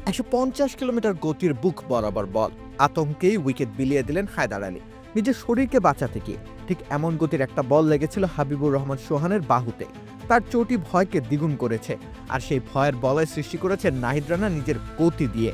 ১৫০ kilometre গতির বুক বরাবর বল, আতঙ্কেই wicket বিলিয়ে দিলেন হায়দার আলী। নিজের শরীরকে বাঁচাতে গিয়ে ঠিক এমন গতির একটা বল লেগেছিল হাবিবুর রহমান সোহানের বাহুতে। তার চোটই ভয়কে দ্বিগুণ করেছে, আর সেই ভয়ের বলয় সৃষ্টি করেছে নাহিদ রানা নিজের গতি দিয়ে।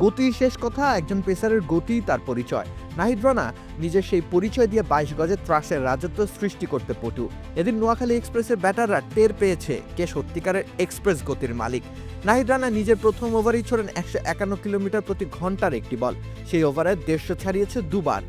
গতি শেষ কথা, একজন পেসারের গতি তার পরিচয়। নাহিদ রানা নিজের সেই পরিচয় দিয়ে ২২ গজে ত্রাসের রাজত্ব সৃষ্টি করতে পটু। এদিন নোয়াখালী এক্সপ্রেসের ব্যাটাররা টের পেয়েছে কে সত্যিকারের এক্সপ্রেস গতির মালিক। নাহিদ রানা নিজের প্রথম ওভারেই ছোড়েন ১৫১ কিলোমিটার প্রতি ঘন্টার একটি বল। সেই ওভারে ১৫০ ছাড়িয়েছে দুবার।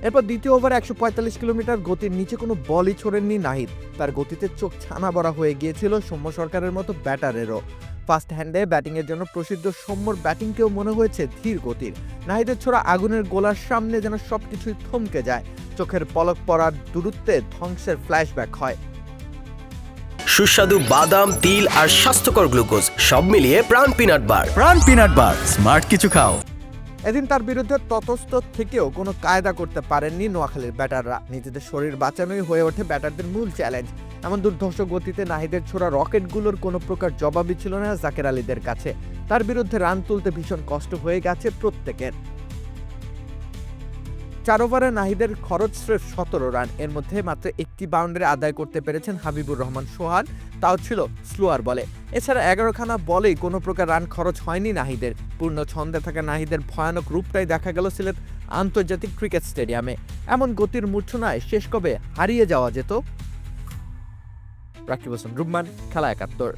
এরপর দ্বিতীয় ওভারে ১৪৫ কিলোমিটার গতির নিচে কোনো বলই ছোড়েননি নাহিদ। তার গতিতে চোখ ছানা বড়া হয়ে গিয়েছিল সৌম্য সরকারের মতো ব্যাটারেরও। ফার্স্ট হ্যান্ডে ব্যাটিংয়ের জন্য প্রসিদ্ধ সৌম্যর ব্যাটিংকেও মনে হয়েছে ধীর গতির। নাহিদের ছোড়া আগুনের গোলার সামনে যেন সবকিছুই থমকে যায়। চোখের পলক পড়ার দূরত্বে ধ্বংসের ফ্ল্যাশব্যাক হয়। সুস্বাদু বাদাম, তিল আর স্বাস্থ্যকর গ্লুকোজ সব মিলিয়ে প্রাণ পিনাট বার। প্রাণ পিনাট বার, স্মার্ট কিছু খাও। এদিন তার বিরুদ্ধে ততস্থ থেকেও কোনো কায়দা করতে পারেননি নোয়াখালীর ব্যাটাররা। নিজেদের শরীর বাঁচানোই হয়ে ওঠে ব্যাটারদের মূল চ্যালেঞ্জ। এমন দুর্ধর্ষ গতিতে নাহিদের ছোড়া রকেটগুলোর কোনো প্রকার জবাবই ছিল না জাকের আলীদের কাছে। তার বিরুদ্ধে রান তুলতে ভীষণ কষ্ট হয়ে গেছে প্রত্যেকের। ৪ ওভারে নাহিদের খরচ স্রেফ ১৭ রান। এর মধ্যে মাত্র একটি বাউন্ডারি আদায় করতে পেরেছেন হাবিবুর রহমান সোহান, তাও ছিল স্লোয়ার বলে। এছাড়া ১১খানা বলেই কোনো প্রকার রান খরচ হয়নি নাহিদের। পূর্ণ ছন্দে থাকা নাহিদের ভয়ানক রূপটাই দেখা গেল সিলেট আন্তর্জাতিক ক্রিকেট স্টেডিয়ামে। এমন গতির মূর্ছনায় শেষ কবে হারিয়ে যাওয়া যেত। রাকিব হোসেন রুম্মান, খেলা ৭১।